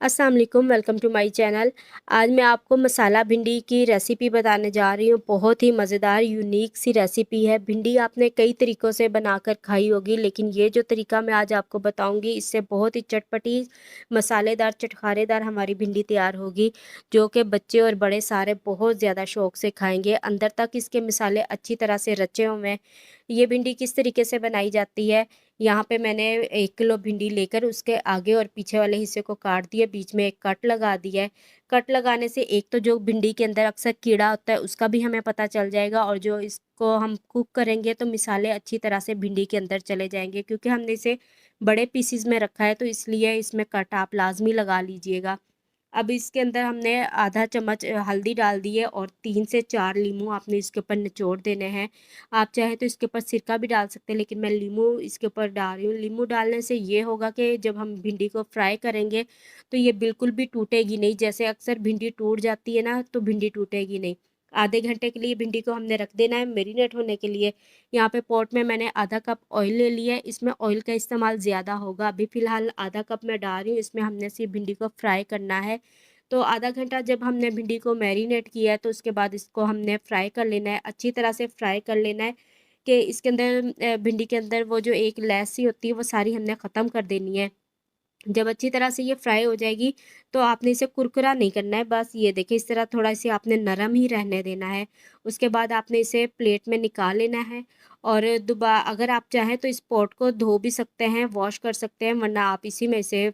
अस्सलाम वालेकुम, welcome to my channel. आज मैं आपको मसाला भिंडी की रेसिपी बताने जा रही हूँ। बहुत ही मज़ेदार यूनिक सी रेसिपी है। भिंडी आपने कई तरीक़ों से बनाकर खाई होगी, लेकिन ये जो तरीका मैं आज आपको बताऊँगी इससे बहुत ही चटपटी, मसालेदार, चटखारेदार हमारी भिंडी तैयार होगी, जो कि बच्चे और बड़े सारे बहुत ज़्यादा शौक़ से खाएँगे। अंदर तक इसके मसाले अच्छी तरह से रचे हुए हैं। ये भिंडी किस तरीके से बनाई जाती है, यहाँ पे मैंने 1 किलो भिंडी लेकर उसके आगे और पीछे वाले हिस्से को काट दिया, बीच में एक कट लगा दिया है। कट लगाने से एक तो जो भिंडी के अंदर अक्सर कीड़ा होता है उसका भी हमें पता चल जाएगा, और जो इसको हम कुक करेंगे तो मिसाले अच्छी तरह से भिंडी के अंदर चले जाएँगे, क्योंकि हमने इसे बड़े पीसेस में रखा है तो इसलिए इसमें कट आप लाज़मी लगा लीजिएगा। अब इसके अंदर हमने आधा चम्मच हल्दी डाल दी है और 3 से 4 लीमू आपने इसके ऊपर निचोड़ देने हैं। आप चाहें तो इसके ऊपर सिरका भी डाल सकते हैं, लेकिन मैं लीमू इसके ऊपर डाल रही हूँ। लीमू डालने से ये होगा कि जब हम भिंडी को फ्राई करेंगे तो ये बिल्कुल भी टूटेगी नहीं। जैसे अक्सर भिंडी टूट जाती है ना, तो भिंडी टूटेगी नहीं। आधे घंटे के लिए भिंडी को हमने रख देना है मैरिनेट होने के लिए। यहाँ पे पॉट में मैंने आधा कप ऑयल ले लिया है, इसमें ऑयल का इस्तेमाल ज़्यादा होगा। अभी फ़िलहाल आधा कप मैं डाल रही हूँ, इसमें हमने सिर्फ भिंडी को फ्राई करना है। तो आधा घंटा जब हमने भिंडी को मैरिनेट किया है तो उसके बाद इसको हमने फ्राई कर लेना है, अच्छी तरह से फ्राई कर लेना है कि इसके अंदर भिंडी के अंदर वो जो एक लैस सी होती है वो सारी हमने ख़त्म कर देनी है। जब अच्छी तरह से ये फ्राई हो जाएगी तो आपने इसे कुरकुरा नहीं करना है, बस ये देखिए इस तरह थोड़ा इसे आपने नरम ही रहने देना है। उसके बाद आपने इसे प्लेट में निकाल लेना है, और अगर आप चाहें तो इस पॉट को धो भी सकते हैं, वॉश कर सकते हैं, वरना आप इसी में इसे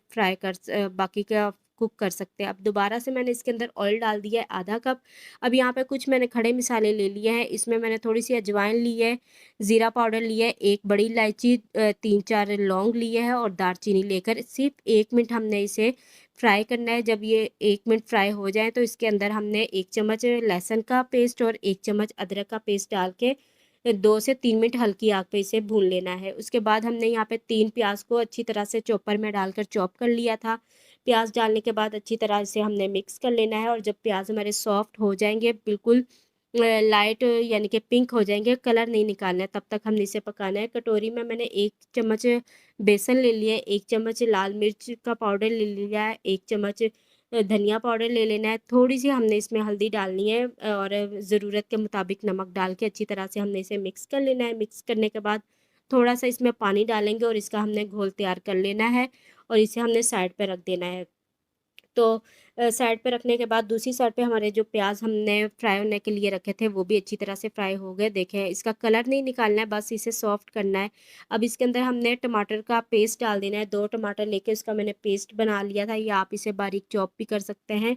बाकी का कुक कर सकते हैं। अब दोबारा से मैंने इसके अंदर ऑयल डाल दिया है आधा कप। अब यहाँ पे कुछ मैंने खड़े मसाले ले लिए हैं, इसमें मैंने थोड़ी-सी अजवाइन ली है, ज़ीरा पाउडर लिया है, 1 बड़ी इलायची, 3-4 लौंग लिए हैं और दालचीनी लेकर सिर्फ़ 1 मिनट हमने इसे फ्राई करना है। जब ये 1 मिनट फ्राई हो जाए तो इसके अंदर हमने 1 चम्मच लहसुन का पेस्ट और 1 चम्मच अदरक का पेस्ट डाल के 2 से 3 मिनट हल्की आँच पे इसे भून लेना है। उसके बाद हमने यहाँ पे 3 प्याज़ को अच्छी तरह से चॉपर में डालकर चॉप कर लिया था। प्याज़ डालने के बाद अच्छी तरह इसे हमने मिक्स कर लेना है, और जब प्याज़ हमारे सॉफ्ट हो जाएँगे, बिल्कुल लाइट यानी कि पिंक हो जाएँगे, कलर नहीं निकालना है, तब तक हमने इसे पकाना है। कटोरी में मैंने 1 चम्मच बेसन ले लिया है, 1 चम्मच लाल मिर्च का पाउडर ले लिया है, 1 चम्मच धनिया पाउडर ले लेना है। थोड़ी-सी हमने इसमें हल्दी डालनी है, और ज़रूरत के मुताबिक नमक डाल के अच्छी तरह से हमने इसे मिक्स कर लेना है। मिक्स करने के बाद थोड़ा-सा इसमें पानी डालेंगे और इसका हमने घोल तैयार कर लेना है, और इसे हमने साइड पे रख देना है। तो साइड पे रखने के बाद दूसरी साइड पे हमारे जो प्याज़ हमने फ्राई होने के लिए रखे थे वो भी अच्छी तरह से फ्राई हो गए। देखें, इसका कलर नहीं निकालना है, बस इसे सॉफ्ट करना है। अब इसके अंदर हमने टमाटर का पेस्ट डाल देना है। 2 टमाटर लेके उसका मैंने पेस्ट बना लिया था, या आप इसे बारीक चॉप भी कर सकते हैं।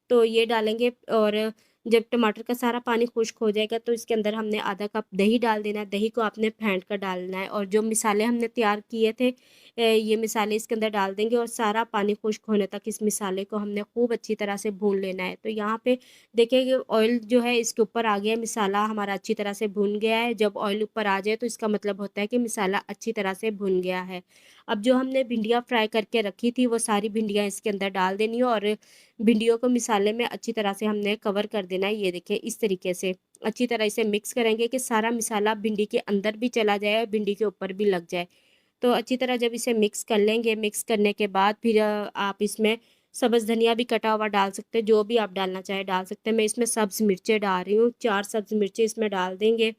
तो ये डालेंगे, और जब टमाटर का सारा पानी खुश्क हो जाएगा तो इसके अंदर हमने आधा कप दही डाल देना है। दही को आपने फेंट कर डालना है, और जो मिसाले हमने तैयार किए थे, ये मिसाले इसके अंदर डाल देंगे, और सारा पानी खुश्क होने तक इस मिसाले को हमने खूब अच्छी तरह से भून लेना है। तो यहाँ पे देखिए कि ऑयल जो है इसके ऊपर आ गया है, मिसाला हमारा अच्छी तरह से भुन गया है। जब ऑयल ऊपर आ जाए तो इसका मतलब होता है कि मिसाला अच्छी तरह से भुन गया है। अब जो हमने भिंडियाँ फ्राई करके रखी थी वो सारी भिंडियाँ इसके अंदर डाल देनी है, और भिंडियों को मिसाले में अच्छी तरह से हमने कवर कर देना है। ये देखिए इस तरीके से अच्छी तरह इसे मिक्स करेंगे कि सारा मिसाला भिंडी के अंदर भी चला जाए और भिंडी के ऊपर भी लग जाए। तो अच्छी तरह जब इसे मिक्स कर लेंगे, मिक्स करने के बाद फिर आप इसमें सब्ज़ धनिया भी कटा हुआ डाल सकते हैं, जो भी आप डालना चाहें डाल सकते हैं। मैं इसमें सब्ज़ मिर्चें डाल रही हूँ, 4 सब्ज़ मिर्चें इसमें डाल देंगे,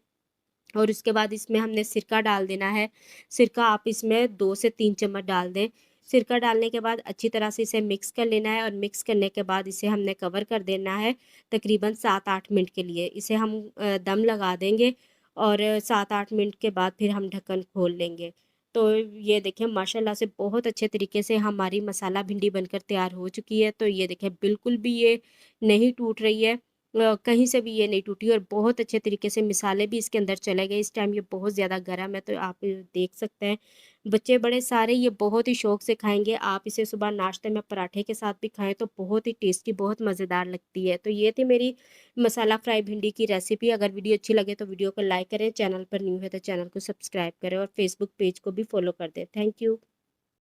और उसके बाद इसमें हमने सिरका डाल देना है। सिरका आप इसमें 2 से 3 चम्मच डाल दें। सिरका डालने के बाद अच्छी तरह से इसे मिक्स कर लेना है, और मिक्स करने के बाद इसे हमने कवर कर देना है तकरीबन 7-8 मिनट के लिए। इसे हम दम लगा देंगे, और 7-8 मिनट के बाद फिर हम ढक्कन खोल लेंगे। तो ये देखिए माशाल्लाह से बहुत अच्छे तरीके से हमारी मसाला भिंडी बनकर तैयार हो चुकी है। तो ये देखिए बिल्कुल भी ये नहीं टूट रही है। कहीं से भी ये नहीं टूटी, और बहुत अच्छे तरीके से मिसाले भी इसके अंदर चले गए। इस टाइम ये बहुत ज़्यादा गर्म है, तो आप देख सकते हैं। बच्चे बड़े सारे ये बहुत ही शौक से खाएँगे। आप इसे सुबह नाश्ते में पराठे के साथ भी खाएँ तो बहुत ही टेस्टी, बहुत मज़ेदार लगती है। तो ये थी मेरी मसाला फ्राई भिंडी की रेसिपी। अगर वीडियो अच्छी लगे तो वीडियो को लाइक करें, चैनल पर न्यू है तो चैनल को सब्सक्राइब करें, और फेसबुक पेज को भी फॉलो कर दें। Thank you.